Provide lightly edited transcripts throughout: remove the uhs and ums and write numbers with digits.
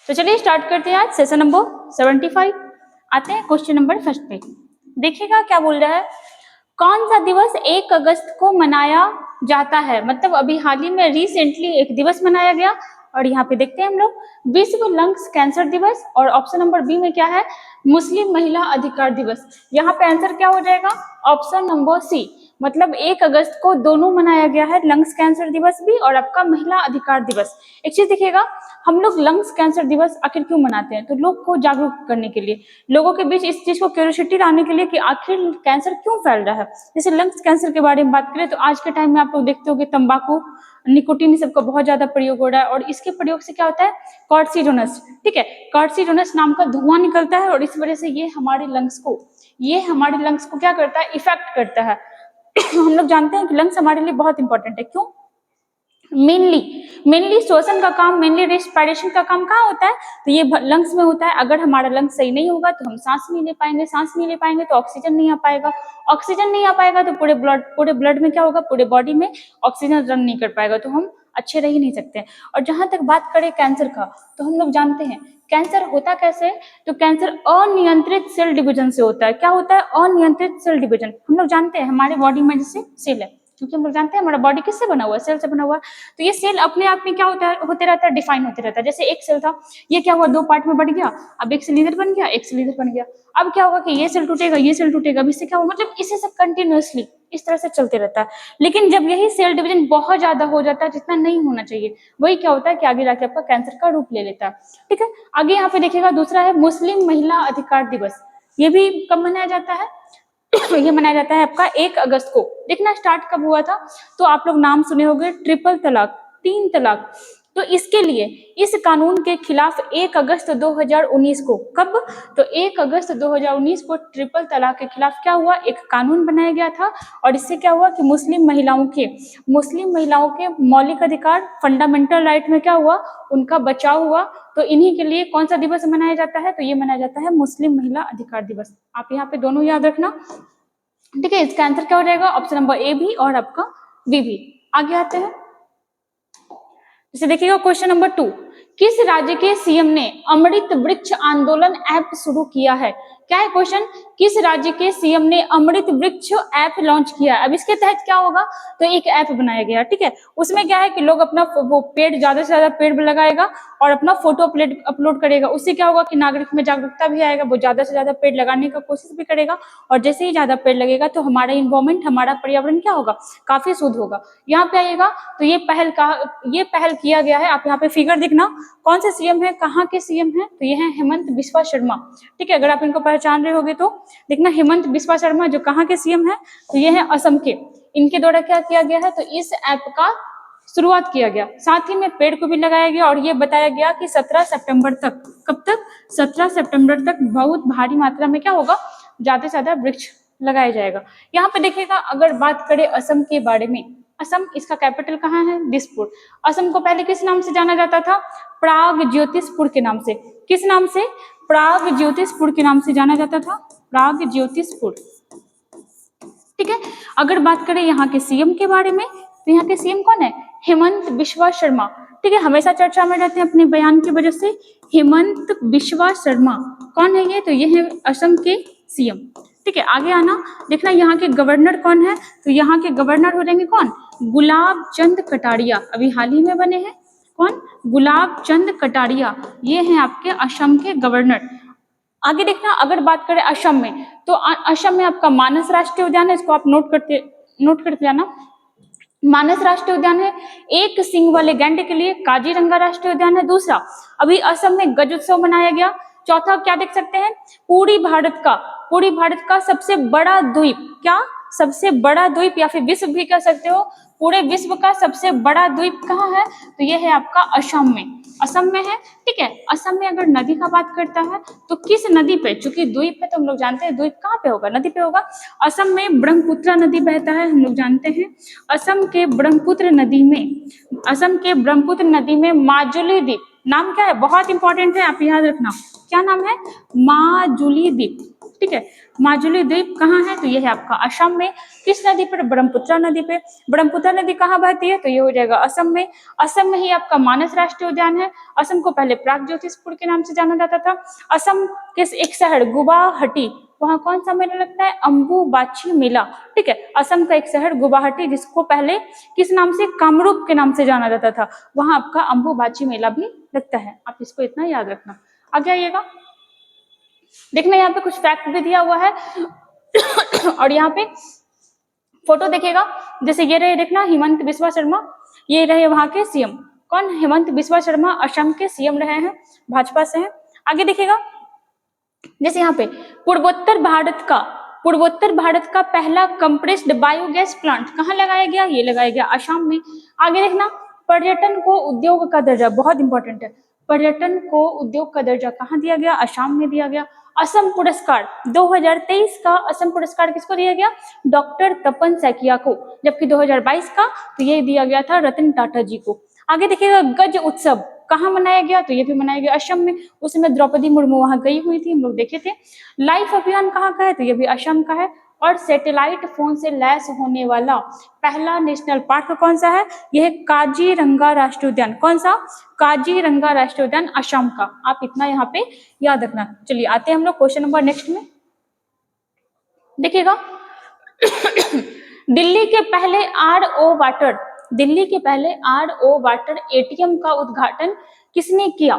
तो चलिए स्टार्ट करते हैं आज सेशन नंबर 75। आते हैं क्वेश्चन नंबर फर्स्ट पे। देखिएगा क्या बोल रहा है, कौन सा दिवस 1 अगस्त को मनाया जाता है। मतलब अभी हाल ही में रिसेंटली एक दिवस मनाया गया और यहाँ पे देखते हैं हम लोग विश्व लंग्स कैंसर दिवस, और ऑप्शन नंबर बी में क्या है, मुस्लिम महिला अधिकार दिवस। यहाँ पे आंसर क्या हो जाएगा, ऑप्शन नंबर सी। मतलब 1 अगस्त को दोनों मनाया गया है, लंग्स कैंसर दिवस भी और आपका महिला अधिकार दिवस। एक चीज देखिएगा, हम लोग लंग्स कैंसर दिवस आखिर क्यों मनाते हैं, तो लोग को जागरूक करने के लिए, लोगों के बीच इस चीज को क्यूरियोसिटी लाने के लिए कि आखिर कैंसर क्यों फैल रहा है। जैसे लंग्स कैंसर के बारे में बात करें तो आज के टाइम में आप लोग देखते हो कि तंबाकू, निकोटीन सबका बहुत ज्यादा प्रयोग हो रहा है, और इसके प्रयोग से क्या होता है, कॉर्सिडोनस, ठीक है, कॉर्सिडोनस नाम का धुआं निकलता है, और इस वजह से ये हमारे लंग्स को क्या करता है, इफेक्ट करता है। हम लोग जानते हैं कि लंग्स हमारे लिए बहुत इंपॉर्टेंट है। क्यों? मेनली श्वसन का काम, मेनली रेस्पिरेशन का काम कहाँ होता है, तो ये लंग्स में होता है। अगर हमारा लंग्स सही नहीं होगा तो हम सांस नहीं ले पाएंगे, सांस नहीं ले पाएंगे तो ऑक्सीजन नहीं आ पाएगा, ऑक्सीजन नहीं आ पाएगा तो पूरे ब्लड में क्या होगा, पूरे बॉडी में ऑक्सीजन रन नहीं कर पाएगा, तो हम अच्छे रह ही नहीं सकते। और जहां तक बात करें कैंसर का, तो हम लोग जानते हैं कैंसर होता कैसे, तो कैंसर अनियंत्रित सेल डिवीजन से होता है। क्या होता है, अनियंत्रित सेल डिवीजन। हम लोग जानते हैं हमारे बॉडी में जैसे सेल है, क्योंकि हम लोग जानते हैं हमारा बॉडी किससे बना हुआ है, सेल से बना हुआ है। तो ये सेल अपने आप में क्या होता है, होते रहता है, डिफाइन होते रहता है। जैसे एक सेल था, ये क्या हुआ, 2 पार्ट में बढ़ गया, अब एक सेल इधर बन गया, एक सेल इधर बन गया। अब क्या होगा कि ये सेल टूटेगा, ये सेल टूटेगा, अब इससे क्या होगा, मतलब इसी से कंटिन्यूअसली इस तरह से चलते रहता है। लेकिन जब यही सेल डिवीजन बहुत ज्यादा हो जाता है, जितना नहीं होना चाहिए, वही क्या होता है कि आगे जाके आपका कैंसर का रूप ले लेता है। ठीक है, आगे यहाँ पे देखिएगा दूसरा है मुस्लिम महिला अधिकार दिवस। ये भी कब मनाया जाता है, ये मनाया जाता है आपका 1 अगस्त को। देखना स्टार्ट कब हुआ था, तो आप लोग नाम सुने होंगे, ट्रिपल तलाक, 3 तलाक। तो इसके लिए इस कानून के खिलाफ 1 अगस्त 2019 को, कब, तो 1 अगस्त 2019 को ट्रिपल तलाक के खिलाफ क्या हुआ, एक कानून बनाया गया था। और इससे क्या हुआ कि मुस्लिम महिलाओं के मौलिक अधिकार, फंडामेंटल राइट में क्या हुआ, उनका बचाव हुआ। तो इन्हीं के लिए कौन सा दिवस मनाया जाता है, तो ये मनाया जाता है मुस्लिम महिला अधिकार दिवस। आप यहाँ पे दोनों याद रखना, ठीक है। इसका आंसर क्या हो जाएगा, ऑप्शन नंबर ए भी और आपका बी भी। आगे आते हैं, जैसे देखिएगा क्वेश्चन नंबर 2, किस राज्य के सीएम ने अमृत वृक्ष आंदोलन ऐप शुरू किया है। क्या है क्वेश्चन, किस राज्य के सीएम ने अमृत वृक्ष ऐप लॉन्च किया है। अब इसके तहत क्या होगा, तो एक ऐप बनाया गया, ठीक है। उसमें क्या है कि लोग अपना वो पेड़, ज्यादा से ज्यादा पेड़ लगाएगा और अपना फोटो अपलोड करेगा। उससे क्या होगा कि नागरिक में जागरूकता भी आएगा, वो ज्यादा से ज्यादा पेड़ लगाने का कोशिश भी करेगा, और जैसे ही ज्यादा पेड़ लगेगा तो हमारा इन्वायरमेंट, हमारा पर्यावरण क्या होगा, काफी शुद्ध होगा। यहाँ पे आइएगा तो ये पहल किया गया है। आप यहाँ पे फिगर देखना, कौन से सीएम है, कहाँ के सीएम है, तो ये है हेमंत बिस्वा शर्मा, ठीक है। अगर आप इनको पहचान रहे होगे तो देखना, हेमंत बिस्वा शर्मा जो कहाँ के सीएम है, तो ये है असम के। इनके द्वारा क्या किया गया है, तो इस ऐप का शुरुआत किया गया, साथ ही में पेड़ को भी लगाया गया, और ये बताया गया कि 17 सितंबर तक, कब तक, 17 सितंबर तक बहुत भारी मात्रा में क्या होगा, ज्यादा से ज्यादा वृक्ष लगाया जाएगा। यहाँ पे देखिएगा, अगर बात करें असम के बारे में, असम, इसका कैपिटल कहाँ है, दिसपुर। असम को पहले किस नाम से जाना जाता था, प्राग ज्योतिषपुर के नाम से। किस नाम से, प्राग ज्योतिषपुर के नाम से जाना जाता था, प्राग ज्योतिषपुर, ठीक है। अगर बात करें यहाँ के सीएम के बारे में, तो यहाँ के सीएम कौन है, हेमंत बिस्वा शर्मा, ठीक है। हमेशा चर्चा में रहते हैं अपने बयान की वजह से। हेमंत बिस्वा शर्मा कौन है ये, तो ये है असम के सीएम, ठीक है। आगे आना, देखना यहाँ के गवर्नर कौन है, तो यहाँ के गवर्नर हो जाएंगे कौन, गुलाब चंद कटारिया, अभी हाल ही में बने हैं। कौन, गुलाब चंद कटारिया, ये हैं आपके असम के गवर्नर। आगे देखना, अगर बात करें असम में, तो असम में आपका मानस राष्ट्रीय उद्यान है, इसको आप नोट करते जाना। मानस राष्ट्रीय उद्यान है। एक सींग वाले गैंडे के लिए काजीरंगा राष्ट्रीय उद्यान है। दूसरा, अभी असम में गज उत्सव मनाया गया। चौथा, क्या देख सकते हैं, पूरी भारत का सबसे बड़ा द्वीप, क्या, सबसे बड़ा द्वीप, या फिर विश्व भी कह सकते हो, पूरे विश्व का सबसे बड़ा द्वीप कहाँ है, तो ये है आपका असम में है, ठीक है। असम में अगर नदी का बात करता है तो किस नदी पे, चूंकि द्वीप है तो हम लोग जानते हैं द्वीप कहाँ पे होगा, नदी पे होगा। असम में ब्रह्मपुत्र नदी बहता है, हम लोग जानते हैं। असम के ब्रह्मपुत्र नदी में माजुली द्वीप, नाम क्या है, बहुत इंपॉर्टेंट है, आप याद रखना, क्या नाम है? माजुली द्वीप। ठीक है, माजुली द्वीप कहाँ है? तो ये है आपका असम में। किस नदी पर? ब्रह्मपुत्र नदी पे। ब्रह्मपुत्र नदी कहाँ बहती है? तो ये हो जाएगा असम में। असम में ही आपका मानस राष्ट्रीय उद्यान है। असम को पहले प्रागज्योतिषपुर के नाम से जाना जाता था। असम के एक शहर गुवाहाटी, वहाँ कौन सा मेला लगता है? अम्बुबाची मेला। ठीक है, असम का एक शहर गुवाहाटी, जिसको पहले किस नाम से? कामरूप के नाम से जाना जाता था, वहाँ आपका अम्बुबाची मेला भी लगता है। आप इसको इतना याद रखना। आगे आइएगा, देखना यहाँ पे कुछ फैक्ट भी दिया हुआ है और यहाँ पे फोटो देखिएगा, जैसे ये रहे, देखना हेमंत बिस्वा शर्मा, ये रहे वहां के सीएम। कौन? हेमंत बिस्वा शर्मा असम के सीएम रहे हैं, भाजपा से हैं। आगे देखिएगा, जैसे यहाँ पे पूर्वोत्तर भारत का पहला कंप्रेस्ड बायोगैस प्लांट कहाँ लगाया गया? ये लगाया गया असम में। आगे देखना, पर्यटन को उद्योग का दर्जा, बहुत इंपॉर्टेंट है, पर्यटन को उद्योग का दर्जा कहाँ दिया गया? असम में दिया गया। असम पुरस्कार 2023 का असम पुरस्कार किसको दिया गया? डॉक्टर तपन सैकिया को, जबकि 2022 का तो ये दिया गया था रतन टाटा जी को। आगे देखिएगा, गज उत्सव कहाँ मनाया गया? तो ये भी मनाया गया असम में। उस समय द्रौपदी मुर्मू वहां गई हुई थी, हम लोग देखे थे। लाइफ अभियान कहाँ का है? तो ये भी असम का है। और सैटेलाइट फोन से लैस होने वाला पहला नेशनल पार्क कौन सा है? यह काजीरंगा राष्ट्रीय उद्यान। कौन सा? काजीरंगा राष्ट्रीय उद्यान असम का। आप इतना यहाँ पे याद रखना। चलिए आते हैं हम लोग क्वेश्चन नंबर नेक्स्ट में। देखिएगा दिल्ली के पहले आरओ वाटर एटीएम का उद्घाटन किसने किया?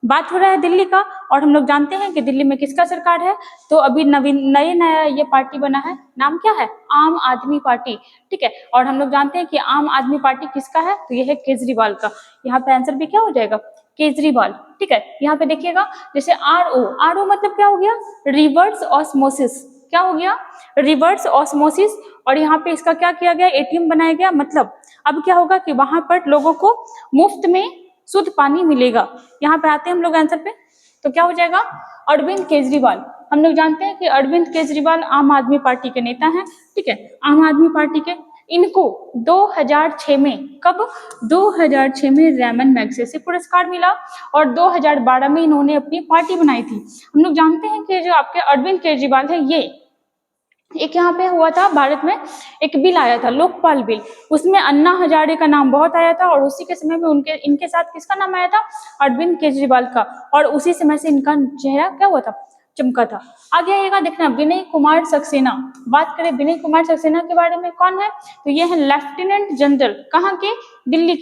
बात हो रहा है दिल्ली का, और हम लोग जानते हैं कि दिल्ली में किसका सरकार है? तो अभी नया ये पार्टी बना है, नाम क्या है? आम आदमी पार्टी। ठीक है, और हम लोग जानते हैं कि आम आदमी पार्टी किसका है? तो ये है केजरीवाल का। यहाँ पे आंसर भी क्या हो जाएगा? केजरीवाल। ठीक है, यहाँ पे देखिएगा, जैसे आरओ मतलब क्या हो गया? Reverse osmosis. क्या हो गया? Reverse osmosis. और यहाँ पे इसका क्या किया गया? एटीएम बनाया गया। मतलब अब क्या होगा कि वहां पर लोगों को मुफ्त में शुद्ध पानी मिलेगा। यहाँ पे आते हैं हम लोग आंसर पे, तो क्या हो जाएगा? अरविंद केजरीवाल। हम लोग जानते हैं कि अरविंद केजरीवाल आम आदमी पार्टी के नेता हैं। ठीक है, आम आदमी पार्टी के। इनको 2006 में, कब? 2006 में रैमन मैगसेसे पुरस्कार मिला, और 2012 में इन्होंने अपनी पार्टी बनाई थी। हम लोग जानते हैं कि जो आपके अरविंद केजरीवाल है, ये एक यहाँ पे हुआ था भारत में, एक बिल आया था, लोकपाल बिल, उसमें अन्ना हजारे का नाम बहुत आया था, और उसी के समय में इनके साथ किसका नाम आया था? अरविंद केजरीवाल का। और उसी समय से इनका चेहरा क्या हुआ था? चमका था। आगे आइएगा, देखना विनय कुमार सक्सेना। बात करें विनय कुमार सक्सेना के बारे में, कौन है? तो ये है लेफ्टिनेंट जनरल। कहाँ के? दिल्ली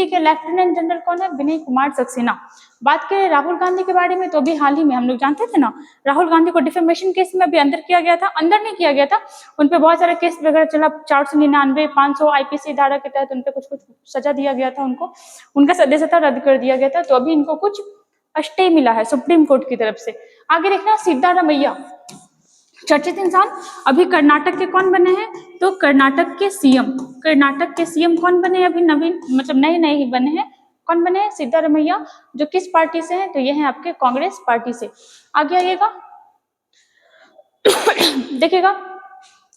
के लेफ्टिनेंट जनरल कौन है? विनय कुमार सक्सेना। बात करें राहुल गांधी के बारे में, तो अभी हाल ही में हम लोग जानते थे ना, राहुल गांधी को डिफेमेशन केस में भी अंदर किया गया था, अंदर नहीं किया गया था, उन पे बहुत सारे केस वगैरह चला, 499, 500 आईपीसी धारा के तहत उनपे कुछ सजा दिया गया था, उनको उनका सदस्यता रद्द कर दिया गया था। तो अभी इनको कुछ स्टे मिला है सुप्रीम कोर्ट की तरफ से। आगे देखना, सिद्धारमैया, चर्चित इंसान, अभी कर्नाटक के कौन बने हैं? तो कर्नाटक के सीएम कौन बने? अभी नवीन, मतलब नए ही बने हैं। कौन बने हैं? सिद्धारमैया, जो किस पार्टी से हैं? तो ये है आपके कांग्रेस पार्टी से। आगे आइएगा, देखिएगा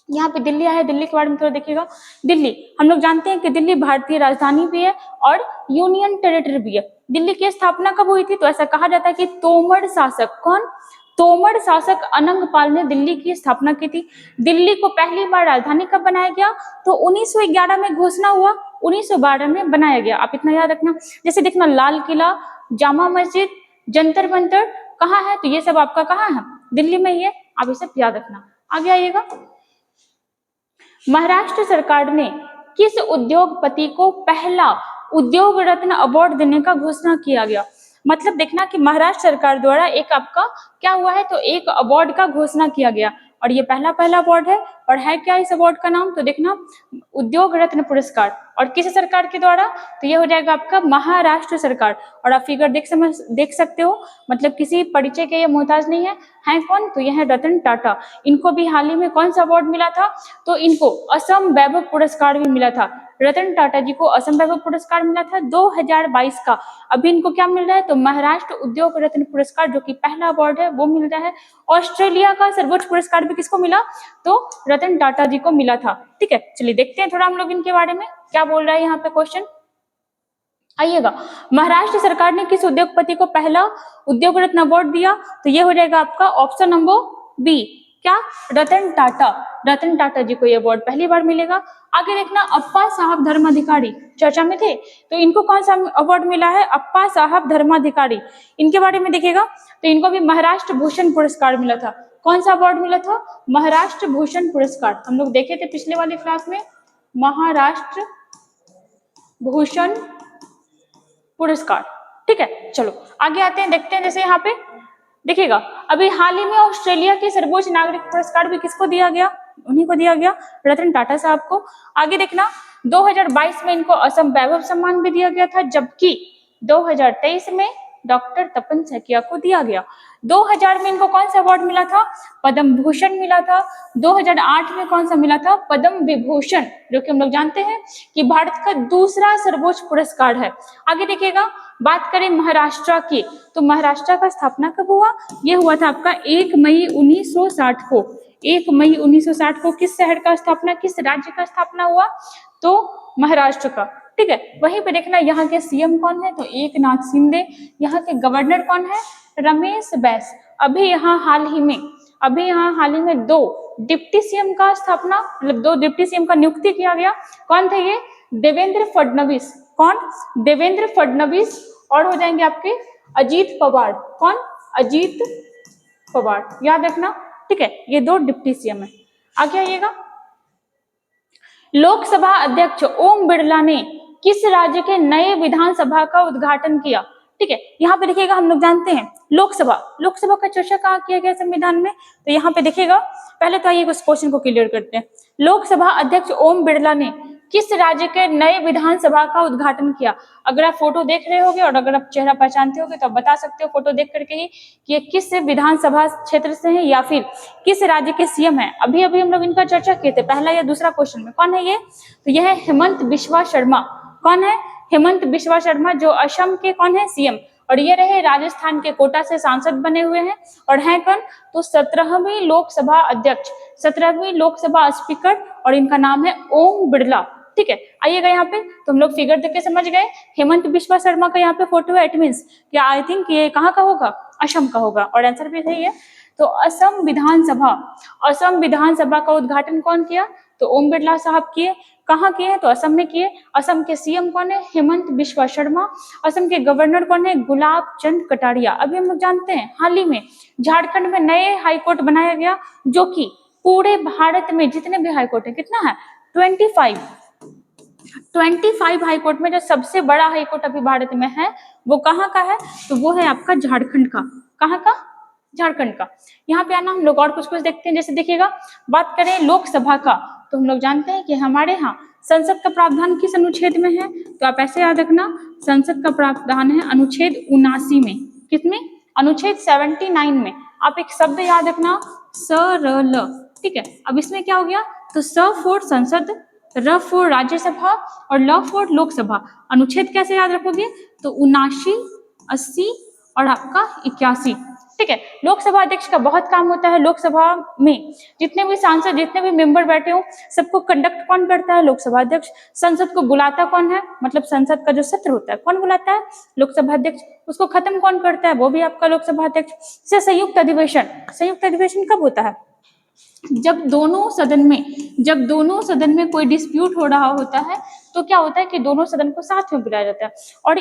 यहाँ पे दिल्ली आया है, दिल्ली के बारे में थोड़ा देखिएगा। दिल्ली, हम लोग जानते हैं कि दिल्ली भारतीय राजधानी भी है और यूनियन टेरिटरी भी है। दिल्ली की स्थापना कब हुई थी? तो ऐसा कहा जाता है कि तोमर शासक, कौन? तोमर शासक अनंगपाल ने दिल्ली की स्थापना की थी। दिल्ली को पहली बार राजधानी कब बनाया गया? तो 1911 में घोषणा हुआ, 1912 में बनाया गया। आप इतना याद रखना। जैसे देखना, लाल किला, जामा मस्जिद, जंतर मंतर कहाँ है? तो ये सब आपका कहाँ है? दिल्ली में ही है। आप ये सब याद रखना। आगे आइएगा, महाराष्ट्र सरकार ने किस उद्योगपति को पहला उद्योग रत्न अवार्ड देने का घोषणा किया गया? मतलब देखना कि महाराष्ट्र सरकार द्वारा एक आपका क्या हुआ है? तो एक अवार्ड का घोषणा किया गया, और ये पहला अवार्ड है। और है क्या इस अवार्ड का नाम? तो देखना, उद्योग रत्न पुरस्कार। और किस सरकार के द्वारा? तो ये हो जाएगा आपका महाराष्ट्र सरकार। और आप फिगर देख सकते हो, मतलब किसी परिचय के ये मोहताज नहीं है। हैं कौन? तो यह है रतन टाटा। इनको भी हाल ही में कौन सा अवार्ड मिला था? तो इनको असम वैभव पुरस्कार भी मिला था। रतन टाटा जी को असम वैभव पुरस्कार मिला था 2022 का। अभी इनको क्या मिल रहा है? तो महाराष्ट्र उद्योग रत्न पुरस्कार, जो कि पहला अवार्ड है, वो मिल रहा है। ऑस्ट्रेलिया का सर्वोच्च पुरस्कार भी किसको मिला? तो रतन टाटा जी को मिला था। ठीक है, चलिए देखते हैं थोड़ा हम लोग इनके बारे में क्या बोल रहा है यहाँ पे क्वेश्चन। आइएगा, महाराष्ट्र सरकार ने किस उद्योगपति को पहला उद्योग रत्न अवार्ड दिया? तो ये हो जाएगा आपका ऑप्शन नंबर बी, क्या? रतन टाटा। रतन टाटा जी को ये अवार्ड पहली बार मिलेगा। आगे देखना, अप्पा साहब धर्माधिकारी चर्चा में थे, तो इनको कौन सा अवार्ड मिला है? अप्पा साहब धर्माधिकारी। इनके बारे में देखिएगा तो इनको भी महाराष्ट्र भूषण पुरस्कार मिला था। कौन सा अवार्ड मिला था? महाराष्ट्र भूषण पुरस्कार। हम लोग देखे थे पिछले वाली क्लास में, महाराष्ट्र भूषण पुरस्कार। ठीक है, चलो आगे आते हैं, देखते हैं। जैसे यहाँ पे देखिएगा, अभी हाल ही में ऑस्ट्रेलिया के सर्वोच्च नागरिक पुरस्कार भी किसको दिया गया? उन्हीं को दिया गया, रतन टाटा साहब को। आगे देखना, 2022 में इनको असम वैभव सम्मान भी दिया गया था, जबकि 2023 में डॉक्टर तपन सैकिया को दिया गया। 2000 में इनको कौन सा अवार्ड मिला था? पद्म भूषण मिला था। 2008 में कौन सा मिला था? पद्म विभूषण, जो कि हम लोग जानते हैं कि भारत का दूसरा सर्वोच्च पुरस्कार है। आगे देखिएगा, बात करें महाराष्ट्र की, तो महाराष्ट्र का स्थापना कब हुआ? ये हुआ था आपका 1 मई 1960 को। 1 मई 1960 को किस शहर का स्थापना, किस राज्य का स्थापना हुआ? तो महाराष्ट्र का। ठीक है, वहीं पे देखना यहाँ के सीएम कौन है? तो एकनाथ शिंदे। यहाँ के गवर्नर कौन है? रमेश बैस। अभी यहाँ हाल ही में 2 डिप्टी सीएम का स्थापना, मतलब 2 डिप्टी सीएम का नियुक्ति किया गया। कौन थे ये? देवेंद्र फडणवीस। कौन? देवेंद्र फडणवीस। और हो जाएंगे आपके अजीत पवार। कौन? अजीत पवार, याद रखना। ठीक है, ये 2 डिप्टी सीएम है। आगे आइएगा, लोकसभा अध्यक्ष ओम बिरला ने किस राज्य के नए विधानसभा का उद्घाटन किया? ठीक है, यहाँ पे देखिएगा, हम लोग जानते हैं लोकसभा का चर्चा कहाँ किया गया संविधान में? तो यहाँ पे देखिएगा, पहले तो आइए उस क्वेश्चन को क्लियर करते हैं। लोकसभा अध्यक्ष ओम बिरला ने किस राज्य के नए विधानसभा का उद्घाटन किया? अगर आप फोटो देख रहे होगे और अगर आप चेहरा पहचानते होगे तो आप बता सकते हो फोटो देख करके ही कि ये किस विधानसभा क्षेत्र से है या फिर किस राज्य के सीएम है। अभी अभी हम लोग इनका चर्चा किए थे, पहला या दूसरा क्वेश्चन में। कौन है ये? तो यह है हेमंत बिस्वा शर्मा। कौन है? हेमंत बिस्वा शर्मा, जो असम के कौन है? सीएम। और ये रहे राजस्थान के कोटा से सांसद बने हुए हैं। और हैं कौन? तो 17वीं लोकसभा अध्यक्ष, 17वीं लोकसभा स्पीकर, और इनका नाम है ओम बिरला। ठीक है, आइएगा यहाँ पे, तो हम लोग फिगर देख के समझ गए हेमंत बिस्वा शर्मा का यहाँ पे फोटो है। इट मीन्स क्या, आई थिंक ये कहाँ का होगा? असम का होगा, और आंसर भी सही है। तो असम विधानसभा का उद्घाटन कौन किया? तो ओम बिरला साहब किए। कहाँ किए? तो असम में किए। असम के सीएम कौन है? हेमंत बिस्वा शर्मा। असम के गवर्नर कौन है? गुलाब चंद कटारिया। अभी हम लोग जानते हैं हाल ही में झारखंड में नए हाईकोर्ट बनाया गया, जो कि पूरे भारत में जितने भी हाईकोर्ट है, कितना है? 25 हाईकोर्ट में जो सबसे बड़ा हाईकोर्ट अभी भारत में है वो कहाँ का है? तो वो है आपका झारखंड का। कहाँ का? झारखंड का। यहाँ पे आना, हम लोग और कुछ देखते हैं। जैसे देखिएगा, बात करें लोकसभा का, तो हम लोग जानते हैं कि हमारे यहाँ संसद का प्रावधान किस अनुच्छेद में है? तो आप ऐसे याद रखना, संसद का प्रावधान है अनुच्छेद 79 में। किसमें? अनुच्छेद 79 में। आप एक शब्द याद रखना, सरल। ठीक है, अब इसमें क्या हो गया? तो स फॉर संसद, र फॉर राज्यसभा और ल फॉर लोकसभा। अनुच्छेद कैसे याद रखोगे? तो 79, 80 और आपका 81। ठीक है, लोकसभा अध्यक्ष का बहुत काम होता है। लोकसभा में जितने भी सांसद, जितने भी मेंबर बैठे हो, सबको कंडक्ट कौन करता है? लोकसभा अध्यक्ष। संसद को बुलाता कौन है? मतलब संसद का जो सत्र होता है कौन बुलाता है? लोकसभा अध्यक्ष। उसको खत्म कौन करता है? वो भी आपका लोकसभा अध्यक्ष। से संयुक्त अधिवेशन कब होता है? जब दोनों सदन में कोई डिस्प्यूट हो रहा होता है तो क्या होता है कि दोनों सदन को साथ में बुलाया जाता है और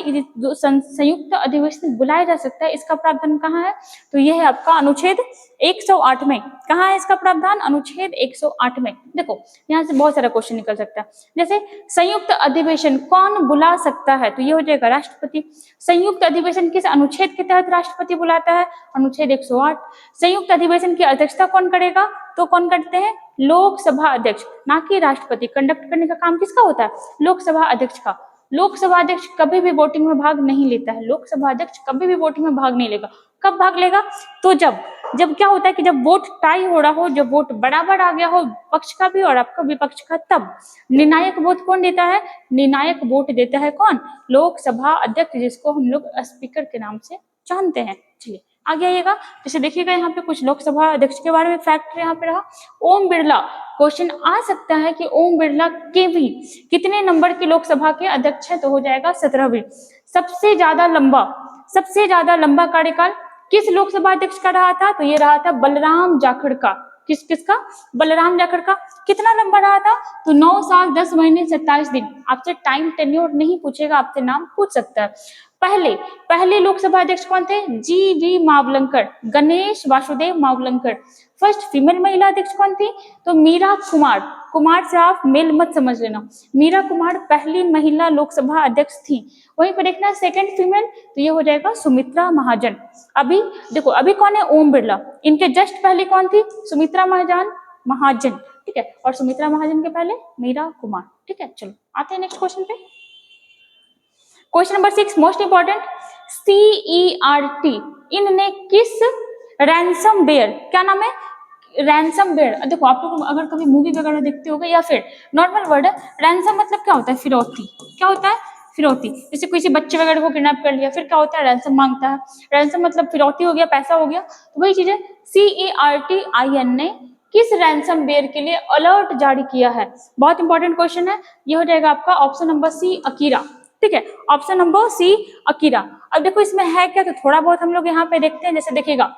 संयुक्त अधिवेशन बुलाया जा सकता है। इसका प्रावधान कहाँ है? तो यह है आपका अनुच्छेद 108 में। कहाँ है इसका प्रावधान? अनुच्छेद 108 में। देखो, यहाँ से बहुत सारा क्वेश्चन निकल सकता है। जैसे संयुक्त अधिवेशन कौन बुला सकता है? तो ये हो जाएगा राष्ट्रपति। संयुक्त अधिवेशन किस अनुच्छेद के तहत राष्ट्रपति बुलाता है? अनुच्छेद 108। संयुक्त अधिवेशन की अध्यक्षता कौन करेगा? तो कौन करते हैं? लोकसभा अध्यक्ष, ना कि राष्ट्रपति। कंडक्ट करने का काम किसका होता है? लोकसभा अध्यक्ष का। लोकसभा अध्यक्ष कभी भी वोटिंग में भाग नहीं लेता है। लोकसभा अध्यक्ष कभी भी वोटिंग में भाग नहीं लेगा। कब भाग लेगा? तो जब क्या होता है कि जब वोट टाई हो रहा हो, जब वोट बराबर आ गया हो पक्ष का भी और आपका विपक्ष का, तब निर्णायक वोट कौन देता है? निर्णायक वोट देता है कौन? लोकसभा अध्यक्ष, जिसको हम लोग स्पीकर के नाम से जानते हैं। चलिए आगे आइएगा, जैसे देखिएगा यहाँ पे कुछ लोकसभा अध्यक्ष के बारे में फैक्ट यहाँ पे रहा। ओम बिरला, क्वेश्चन आ सकता है कि ओम बिरला के भी कितने नंबर की लोकसभा के अध्यक्ष है, तो हो जाएगा 17वीं। सबसे ज्यादा लंबा कार्यकाल किस लोकसभा अध्यक्ष का रहा था, तो ये रहा था बलराम जाखड़ का। किसका? बलराम जाखड़ का। कितना लंबा रहा था, तो 9 साल 10 महीने 27 दिन। आपसे टाइम टेन्योर नहीं पूछेगा, आपसे नाम पूछ सकता है। पहले लोकसभा अध्यक्ष कौन थे? G.V.. Mavalankar, Ganesh Vasudev Mavalankar. First female महिला अध्यक्ष कौन थी, तो मीरा कुमार से आप मेल मत समझ लेना, मीरा कुमार पहली महिला लोकसभा अध्यक्ष थी। वहीं पर देखना सेकंड फीमेल, तो ये हो जाएगा सुमित्रा महाजन। अभी देखो, अभी कौन है? ओम बिरला। इनके जस्ट पहले कौन थी? सुमित्रा महाजन, ठीक है। और सुमित्रा महाजन के पहले मीरा कुमार, ठीक है। चलो आते हैं नेक्स्ट क्वेश्चन पे। Question number 6 most important, CERT इनने किस रैंसमवेयर, क्या नाम है? रैंसमवेयर। देखो आप लोग अगर कभी मूवी वगैरह देखते होगे या फिर नॉर्मल वर्ड है, रैंसम मतलब क्या होता है? फिरौती। क्या होता है? फिरौती। जैसे किसी बच्चे वगैरह को किडनैप कर लिया, फिर क्या होता है? रैंसम मांगता है। रैंसम मतलब फिरौती हो गया, पैसा हो गया, तो वही चीज है। CERT ने किस रैंसमवेयर के लिए अलर्ट जारी किया है? बहुत इंपॉर्टेंट क्वेश्चन है। ये हो जाएगा आपका ऑप्शन नंबर सी, अकीरा, ठीक है। Option number C, Akira. अब देखो इसमें है क्या, तो थोड़ा बहुत हम लोग यहाँ पे देखते हैं। जैसे देखिएगा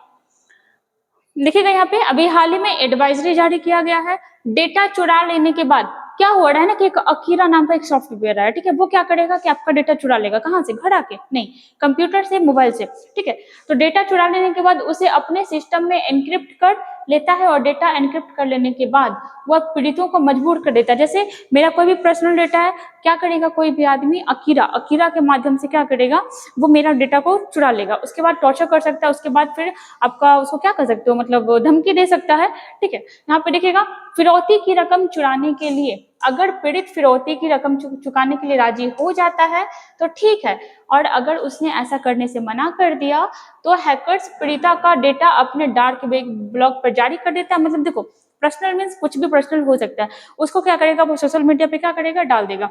यहाँ पे अभी हाल ही में एडवाइजरी जारी किया गया है। डेटा चुरा लेने के बाद क्या हो रहा है ना कि एक अकीरा नाम का एक सॉफ्टवेयर है, ठीक है। वो क्या करेगा कि आपका डेटा चुरा लेगा। कहाँ से? घर आके नहीं, कंप्यूटर से, मोबाइल से, ठीक है। तो डेटा चुरा लेने के बाद उसे अपने सिस्टम में एनक्रिप्ट कर लेता है, और डेटा एनक्रिप्ट कर लेने के बाद वह पीड़ितों को मजबूर कर देता है। जैसे मेरा कोई भी पर्सनल डेटा है, क्या करेगा कोई भी आदमी? अकीरा के माध्यम से क्या करेगा? वो मेरा डेटा को चुरा लेगा, उसके बाद टॉर्चर कर सकता है, उसके बाद फिर आपका उसको क्या कर सकते हो, मतलब धमकी दे सकता है, ठीक है। यहाँ पे देखिएगा फिरौती की रकम चुराने के लिए, अगर पीड़ित फिरौती की रकम चुकाने के लिए राजी हो जाता है तो ठीक है, और अगर उसने ऐसा करने से मना कर दिया तो हैकर्स पीड़िता का डेटा अपने डार्क वेब ब्लॉग पर जारी कर देता है। मतलब देखो, पर्सनल मीन्स कुछ भी पर्सनल हो सकता है, उसको क्या करेगा? वो सोशल मीडिया पे क्या करेगा? डाल देगा।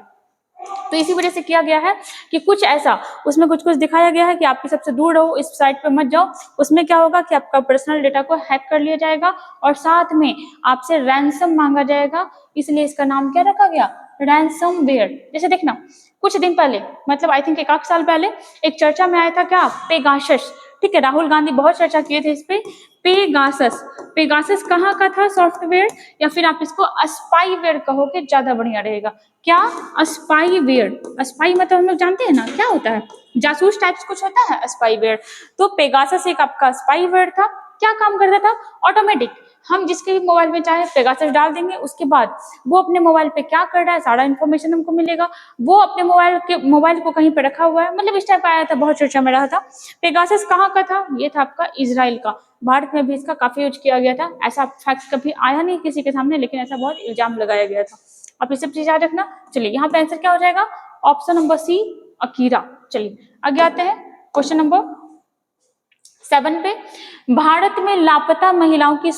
तो इसी वजह से किया गया है कि कुछ ऐसा उसमें कुछ दिखाया गया है कि आपके सबसे दूर रहो, इस साइट पे मत जाओ। उसमें क्या होगा कि आपका पर्सनल डेटा को हैक कर लिया जाएगा और साथ में आपसे रैंसम मांगा जाएगा, इसलिए इसका नाम क्या रखा गया? रैंसमवेयर। जैसे देखना कुछ दिन पहले, मतलब आई थिंक 1 साल पहले एक चर्चा में आया था क्या? पेगासस, ठीक है। राहुल गांधी बहुत चर्चा किए थे इस पे। पेगासस कहाँ का था सॉफ्टवेयर, या फिर आप इसको स्पाईवेयर कहोगे ज्यादा बढ़िया रहेगा। क्या? स्पाईवेयर। स्पाई मतलब हम लोग जानते हैं ना क्या होता है, जासूस टाइप्स कुछ होता है स्पाईवेयर। तो पेगासस एक आपका स्पाईवेयर था। क्या काम करता था? ऑटोमेटिक, हम जिसके भी मोबाइल में चाहे पेगासस डाल देंगे, उसके बाद वो अपने मोबाइल पे क्या कर रहा है सारा इन्फॉर्मेशन हमको मिलेगा। वो अपने मोबाइल को कहीं पे रखा हुआ है, मतलब इस टाइप आया था, बहुत चर्चा में रहा था। पेगासस कहाँ का था? ये था आपका इजराइल का। भारत में भी इसका काफी यूज किया गया था। ऐसा फैक्ट कभी आया नहीं किसी के सामने, लेकिन ऐसा बहुत इल्जाम लगाया गया था। आप ये सब चीज याद रखना। चलिए यहाँ पे आंसर क्या हो जाएगा? Option number C, Akira. चलिए आगे आते हैं क्वेश्चन नंबर 7 पे। भारत में लापता महिलाओं की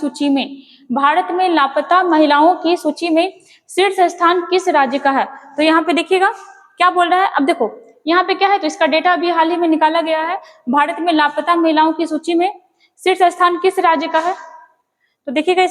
सूची में शीर्ष स्थान किस राज्य का है? तो यहाँ पे देखिएगा क्या बोल रहा है। अब देखो यहाँ पे क्या है, तो इसका डेटा अभी हाल ही में निकाला गया है। भारत में लापता महिलाओं की सूची में शीर्ष स्थान किस राज्य का है? तो देखिएगा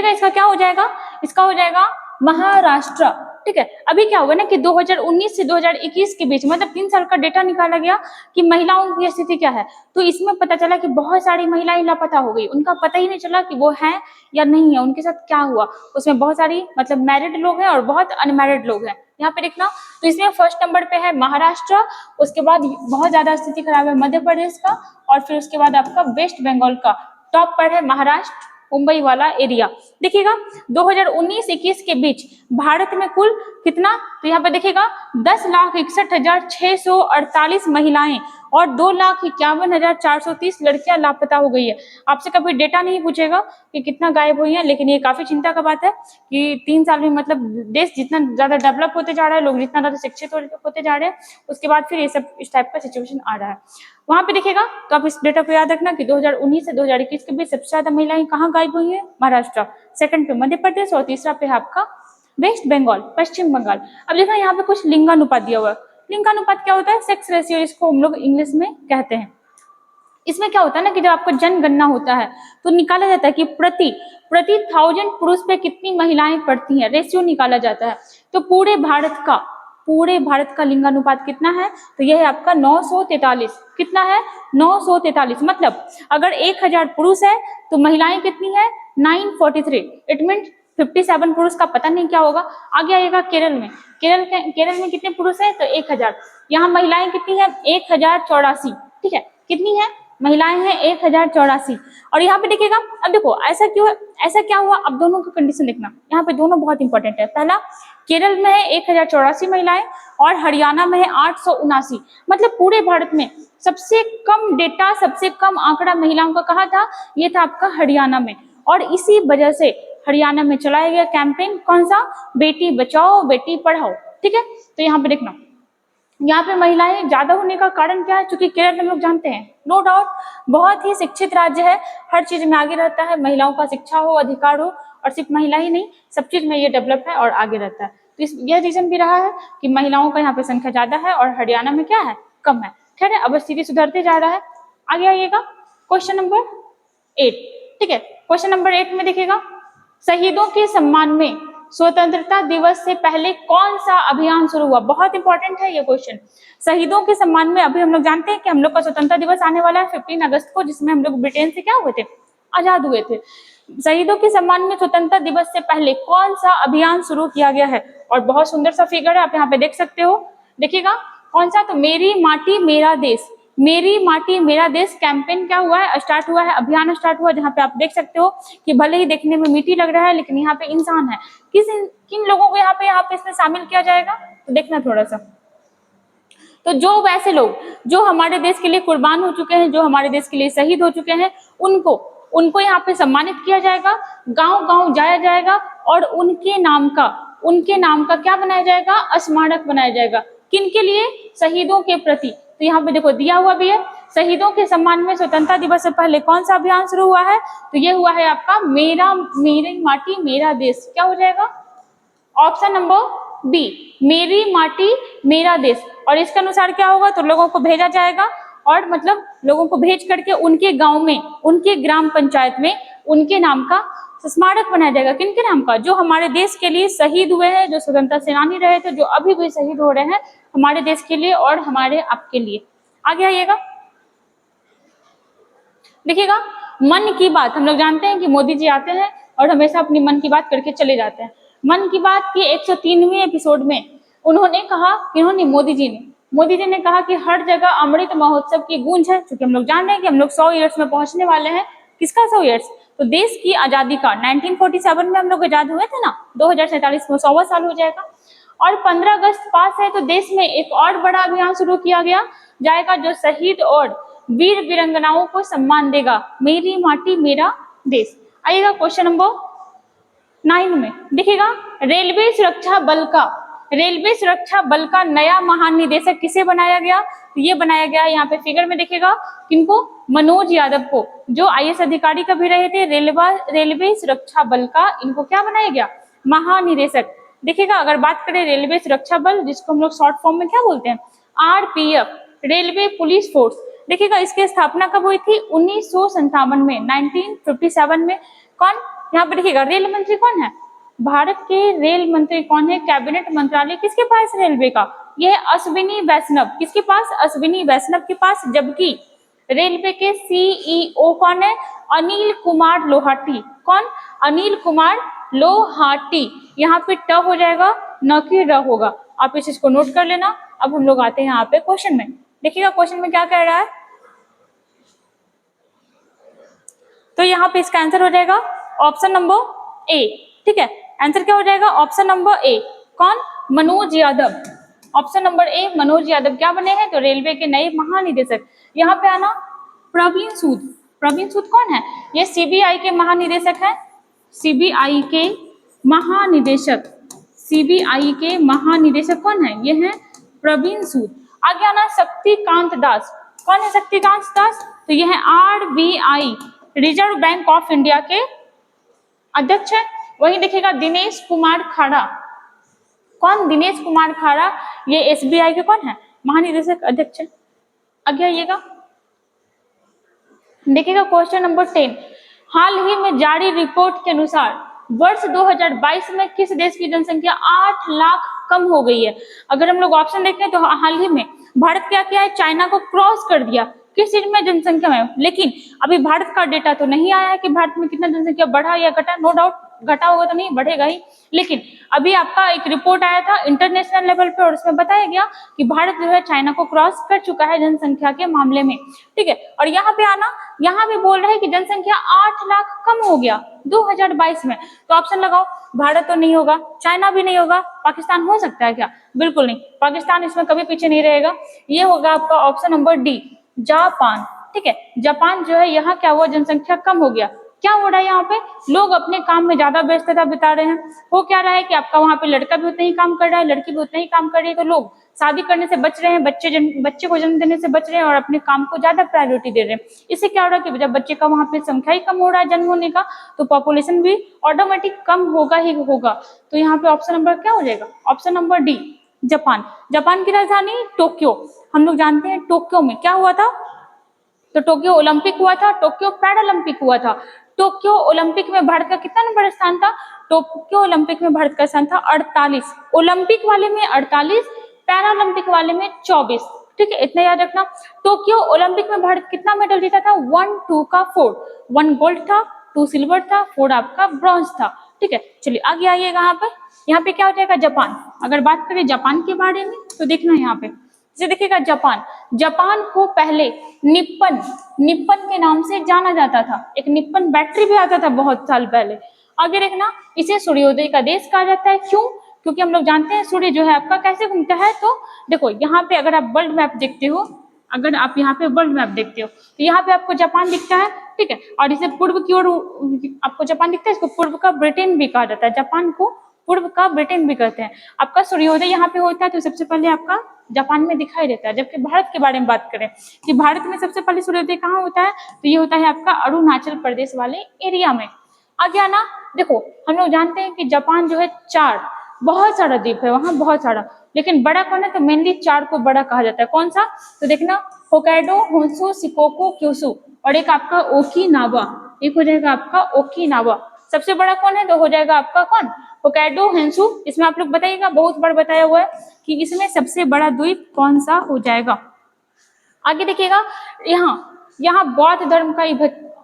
इसका क्या हो जाएगा? इसका हो जाएगा महाराष्ट्र, ठीक है। अभी क्या हुआ ना कि 2019 से 2021 के बीच, मतलब 3 साल का डेटा निकाला गया कि महिलाओं की स्थिति क्या है। तो इसमें पता चला कि बहुत सारी महिलाएं लापता हो गई, उनका पता ही नहीं चला कि वो हैं या नहीं है, उनके साथ क्या हुआ। उसमें बहुत सारी मतलब मैरिड लोग हैं और बहुत अनमैरिड लोग हैं। यहाँ पे देखना, तो इसमें फर्स्ट नंबर पे है महाराष्ट्र, उसके बाद बहुत ज्यादा स्थिति खराब है मध्य प्रदेश का, और फिर उसके बाद आपका वेस्ट बंगाल का। टॉप पर है महाराष्ट्र, मुंबई वाला एरिया। देखिएगा 2019-21 के बीच भारत में कुल कितना, तो यहाँ पे देखिएगा 10,61,648 महिलाएं और 2,51,430 लड़कियां लापता हो गई है। आपसे कभी डेटा नहीं पूछेगा कि कितना गायब हुई है, लेकिन ये काफी चिंता का बात है कि 3 साल में मतलब देश जितना ज्यादा डेवलप होते जा रहा है, लोग जितना ज्यादा शिक्षित होते जा रहे हैं, उसके बाद फिर ये सब इस टाइप का सिचुएशन आ रहा है। वहां पे देखिएगा, तो आप इस डेटा को याद रखना कि 2019 से 2021 के बीच सबसे ज्यादा महिलाएं कहाँ गायब हुई है? महाराष्ट्र, सेकंड पे मध्य प्रदेश, और तीसरा पे है आपका वेस्ट बंगाल, पश्चिम बंगाल। अब देखना यहाँ पे कुछ लिंगानुपात दिया हुआ है। लिंगानुपात क्या होता है? सेक्स रेशियो, इसको हम लोग इंग्लिश में कहते हैं। इसमें क्या होता है ना कि जब आपका जनगणना होता है तो निकाला जाता है कि प्रति 1000 पुरुष पे कितनी महिलाएं पढ़ती हैं, रेशियो निकाला जाता है। तो पूरे भारत का लिंगानुपात कितना है, तो यह है आपका 943। कितना है? 943। मतलब अगर 1000 पुरुष है तो महिलाएं कितनी है? 943। इट मीन 57 पुरुष का पता नहीं क्या होगा। आगे आएगा केरल में। केरल में कितने पुरुष है? तो 1000। यहाँ महिलाएं कितनी है? 1084। ठीक है, कितनी है? महिलाएं हैं 1084। और यहाँ पे देखिएगा, अब देखो ऐसा क्यों है, ऐसा क्या हुआ, अब दोनों का कंडीशन देखना, यहाँ पे दोनों बहुत इंपॉर्टेंट है। पहला, केरल में है 1084 महिलाएं और हरियाणा में है 879। मतलब पूरे भारत में सबसे कम डेटा, सबसे कम आंकड़ा महिलाओं का कहा था, ये था आपका हरियाणा में। और इसी वजह से हरियाणा में चलाया गया कैंपेन कौन सा? बेटी बचाओ बेटी पढ़ाओ। ठीक है, तो यहाँ पे देखना, यहाँ पे महिलाएं ज्यादा होने का कारण क्या है? क्योंकि केरल हम लोग जानते हैं, नो डाउट बहुत ही शिक्षित राज्य है, हर चीज में आगे रहता है, महिलाओं का शिक्षा हो, अधिकार हो, और सिर्फ महिला ही नहीं, सब चीज में ये डेवलप है और आगे रहता है। तो यह रीजन भी रहा है कि महिलाओं का यहाँ पे संख्या ज्यादा है और हरियाणा में क्या है? कम है। ठीक है, अब स्थिति सुधरते जा रहा है। आगे आइएगा क्वेश्चन नंबर 8। ठीक है, क्वेश्चन नंबर 8 में देखिएगा, शहीदों के सम्मान में स्वतंत्रता दिवस से पहले कौन सा अभियान शुरू हुआ? बहुत इंपॉर्टेंट है ये क्वेश्चन। शहीदों के सम्मान में अभी हम लोग जानते हैं कि हम लोग का स्वतंत्रता दिवस आने वाला है 15 अगस्त को, जिसमें हम लोग ब्रिटेन से क्या हुए थे? आजाद हुए थे। शहीदों के सम्मान में स्वतंत्रता दिवस से पहले कौन सा अभियान शुरू किया गया है? और बहुत सुंदर सा फिगर है, आप यहाँ पे देख सकते हो। देखिएगा कौन सा? तो मेरी माटी मेरा देश, मेरी माटी मेरा देश कैंपेन क्या हुआ है? स्टार्ट हुआ है, अभियान स्टार्ट हुआ है, जहाँ पे आप देख सकते हो कि भले ही देखने में मिट्टी लग रहा है लेकिन यहाँ पे इंसान है। किन लोगों को यहाँ पे इसमें शामिल किया जाएगा? तो देखना थोड़ा सा, तो जो वैसे लोग जो हमारे देश के लिए कुर्बान हो चुके हैं, जो हमारे देश के लिए शहीद हो चुके हैं, उनको यहाँ पे सम्मानित किया जाएगा, गांव गांव जाया जाएगा और उनके नाम का क्या बनाया जाएगा? स्मारक बनाया जाएगा। किनके लिए? शहीदों के प्रति। तो यहाँ पे देखो दिया हुआ भी है, शहीदों के सम्मान में स्वतंत्रता दिवस से पहले कौन सा अभियान शुरू हुआ है? तो ये हुआ है आपका मेरी माटी मेरा देश। क्या हो जाएगा? ऑप्शन नंबर बी, मेरी माटी मेरा देश। और इसके अनुसार क्या होगा? तो लोगों को भेजा जाएगा और मतलब लोगों को भेज करके उनके गांव में, उनके ग्राम पंचायत में उनके नाम का स्मारक बनाया जाएगा। किनके नाम का? जो हमारे देश के लिए शहीद हुए हैं, जो स्वतंत्रता सेनानी रहे थे, जो अभी भी शहीद हो रहे हैं हमारे देश के लिए और हमारे आपके लिए। आगे आइएगा, देखिएगा मन की बात, हम लोग जानते हैं कि मोदी जी आते हैं और हमेशा अपनी मन की बात करके चले जाते हैं। मन की बात की 103वें एपिसोड में उन्होंने कहा, इन्होंने मोदी जी ने कहा कि हर जगह अमृत महोत्सव की गूंज है। क्योंकि हम लोग जान रहे हैं कि हम लोग 100 ईयर्स में पहुंचने वाले हैं। किसका 100 ईयर्स? तो देश की आजादी का 1947 में हम लोग आजाद हुए थे ना, 2047 में 100वां साल हो जाएगा। और 15 अगस्त पास है तो देश में एक और बड़ा अभियान शुरू किया जाएगा जो शहीद और वीर वीरंगनाओं को सम्मान देगा, मेरी माटी मेरा देश। आइएगा क्वेश्चन नंबर 9 में, देखिएगा रेलवे सुरक्षा बल का नया महानिदेशक किसे बनाया गया? तो ये बनाया गया है यहाँ पे फिगर में, देखिएगा किनको? मनोज यादव को, जो IAS अधिकारी कभी रहे थे। रेलवे सुरक्षा बल का इनको क्या बनाया गया? महानिदेशक। देखिएगा अगर बात करें रेलवे सुरक्षा बल, जिसको हम लोग शॉर्ट फॉर्म में क्या बोलते हैं? RPF, railway police force. देखिएगा इसकी स्थापना कब हुई थी? 1957 में, 1957 में। कौन? यहाँ पे देखिएगा रेल मंत्री कौन है? भारत के रेल मंत्री कौन है? कैबिनेट मंत्रालय किसके पास? रेलवे का। यह है अश्विनी वैष्णव। किसके पास? अश्विनी वैष्णव के पास। जबकि रेलवे के CEO कौन है? अनिल कुमार लोहाटी। कौन? अनिल कुमार लोहाटी। यहाँ पे ट हो जाएगा, न कि र होगा। आप इस चीज को नोट कर लेना। अब हम लोग आते हैं यहाँ पे क्वेश्चन में। देखिएगा क्वेश्चन में क्या कह रहा है, तो यहाँ पे इसका आंसर हो जाएगा ऑप्शन नंबर ए। ठीक है, आंसर क्या हो जाएगा? Option number A. कौन? Manoj Yadav. Option number A, Manoj Yadav क्या बने हैं? तो रेलवे के नए महानिदेशक। यहाँ पे आना प्रवीण सूद। प्रवीण सूद कौन है? ये CBI के महानिदेशक है। CBI के महानिदेशक, CBI के महानिदेशक कौन है? ये है प्रवीण सूद। आगे आना शक्तिकांत दास। कौन है शक्तिकांत दास? तो ये है RBI, reserve bank of India के अध्यक्ष है। वहीं देखिएगा दिनेश कुमार खाड़ा। कौन? दिनेश कुमार खाड़ा, ये SBI के कौन है? महानिदेशक, अध्यक्ष है। आगे आइएगा, देखिएगा क्वेश्चन नंबर 10, हाल ही में जारी रिपोर्ट के अनुसार वर्ष 2022 में किस देश की जनसंख्या 8 लाख कम हो गई है। अगर हम लोग ऑप्शन देखें तो हाल ही में भारत क्या किया है, चाइना को क्रॉस कर दिया किस चीज में, जनसंख्या में। लेकिन अभी भारत का डेटा तो नहीं आया है कि भारत में कितना जनसंख्या बढ़ा या घटा, नो डाउट घटा होगा तो नहीं बढ़ेगा ही, लेकिन अभी आपका एक रिपोर्ट आया था इंटरनेशनल लेवल पे और उसमें बताया गया कि भारत जो है चाइना को क्रॉस कर चुका है जनसंख्या के मामले में, ठीक है। और यहाँ पे आना, यहाँ भी बोल रहे हैं कि जनसंख्या 8 लाख कम हो गया 2022 में, तो ऑप्शन लगाओ, भारत तो नहीं होगा, चाइना भी नहीं होगा, पाकिस्तान हो सकता है क्या, बिल्कुल नहीं, पाकिस्तान इसमें कभी पीछे नहीं रहेगा, ये होगा आपका ऑप्शन नंबर डी, जापान, ठीक है। जापान जो है यहाँ क्या हुआ, जनसंख्या कम हो गया, क्या हो रहा है यहाँ पे, लोग अपने काम में ज्यादा व्यस्तता बिता रहे हैं, हो क्या रहा है कि आपका वहां पे लड़का भी उतना ही काम कर रहा है, लड़की भी उतना ही काम कर रही है, तो लोग शादी करने से बच रहे हैं, बच्चे को जन्म देने से बच रहे हैं और अपने काम को ज्यादा प्रायोरिटी दे रहे हैं। इससे क्या हो रहा है कि जब बच्चे का वहां पे संख्या ही कम हो रहा है जन्म होने का, तो पॉपुलेशन भी ऑटोमेटिक कम होगा ही होगा। तो यहाँ पे ऑप्शन नंबर क्या हो जाएगा, option number D, Japan. Japan की राजधानी टोक्यो, हम लोग जानते हैं टोक्यो में क्या हुआ था, तो टोक्यो ओलंपिक हुआ था, टोक्यो पैरालंपिक हुआ था। टोक्यो ओलंपिक में भारत का कितना नंबर स्थान था, टोक्यो ओलंपिक में भारत का स्थान था 48, ओलंपिक वाले में 48, पैरालंपिक वाले में 24, ठीक है, इतना याद रखना। टोक्यो ओलंपिक में भारत कितना मेडल जीता था, 1 2 का 4, 1 गोल्ड था, 2 सिल्वर था, 4 आपका ब्रॉन्ज था, ठीक है। चलिए आगे आइएगा, यहाँ पे क्या हो जाएगा, जापान। अगर बात करें जापान के बारे में तो देखना यहाँ पे, जैसे देखिएगा जापान, जापान को पहले निप्पन के नाम से जाना जाता था, एक निप्पन बैटरी भी आता था बहुत साल पहले। आगे देखना, इसे सूर्योदय का देश कहा जाता है, क्यों, क्योंकि हम लोग जानते हैं सूर्य जो है आपका कैसे घूमता है। तो देखो यहाँ पे अगर आप वर्ल्ड मैप देखते हो, अगर आप यहाँ पे वर्ल्ड मैप देखते हो तो यहाँ पे आपको जापान दिखता है, ठीक है, और इसे पूर्व की ओर आपको जापान दिखता है, इसको पूर्व का ब्रिटेन भी कहा जाता है, जापान को पूर्व का ब्रिटेन भी कहते हैं। आपका सूर्योदय यहाँ पे होता है तो सबसे पहले आपका जापान में दिखाई देता है। जबकि भारत के बारे में बात करें कि भारत में सबसे पहले सूर्योदय कहाँ होता है, तो ये होता है आपका अरुणाचल प्रदेश वाले एरिया में। आगे आना, देखो हम लोग जानते हैं कि जापान जो है बहुत सारा द्वीप है वहां, बहुत सारा, लेकिन बड़ा कौन है, तो मेनली 4 को बड़ा कहा जाता है, कौन सा, तो देखना होकाइडो, होन्शु, शिकोकू, क्यूशु, और एक आपका ओकिनावा, एक हो जाएगा आपका ओकिनावा। सबसे बड़ा कौन है, तो हो जाएगा आपका कौन, होकाइडो, होन्शु। इसमें आप लोग बताइएगा, बहुत बार बताया हुआ है कि इसमें सबसे बड़ा द्वीप कौन सा हो जाएगा। आगे देखिएगा, यहाँ बौद्ध धर्म का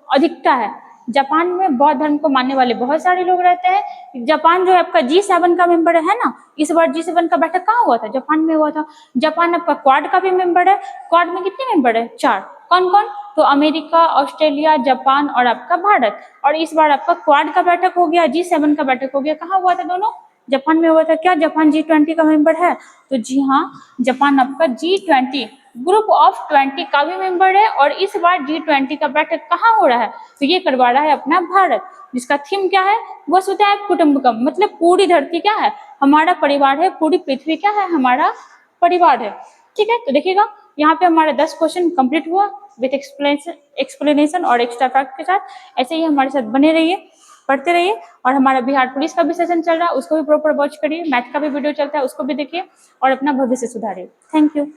अधिकता है, जापान में बौद्ध धर्म को मानने वाले बहुत सारे लोग रहते हैं। जापान जो है आपका G7 का मेंबर है ना, इस बार G7 का बैठक कहाँ हुआ था, जापान में हुआ था। जापान आपका क्वाड का भी मेंबर है, क्वाड में कितने मेंबर है, 4, कौन कौन, तो अमेरिका, ऑस्ट्रेलिया, जापान और आपका भारत। और इस बार आपका क्वाड का बैठक हो गया, G7 का बैठक हो गया, कहाँ हुआ था, दोनों जापान में हुआ था। क्या जापान G20 का मेंबर है, तो जी हाँ, जापान आपका G20 ग्रुप ऑफ 20 का भी मेंबर है। और इस बार G20 का बैठक कहाँ हो रहा है, तो ये करवा रहा है अपना भारत, जिसका थीम क्या है, वसुधैव कुटुंबकम, मतलब पूरी धरती क्या है, हमारा परिवार है, पूरी पृथ्वी क्या है, हमारा परिवार है, ठीक है। तो देखिएगा यहाँ पे हमारा 10 क्वेश्चन कंप्लीट हुआ विथ एक्सप्लेनेशन और एक्स्ट्रा फैक्ट के साथ। ऐसे ही हमारे साथ बने रहिए, पढ़ते रहिए। और हमारा बिहार पुलिस का भी सेशन चल रहा है, उसको भी प्रॉपर वॉच करिए, मैथ का भी वीडियो चलता है, उसको भी देखिए और अपना भविष्य सुधारिए। Thank you.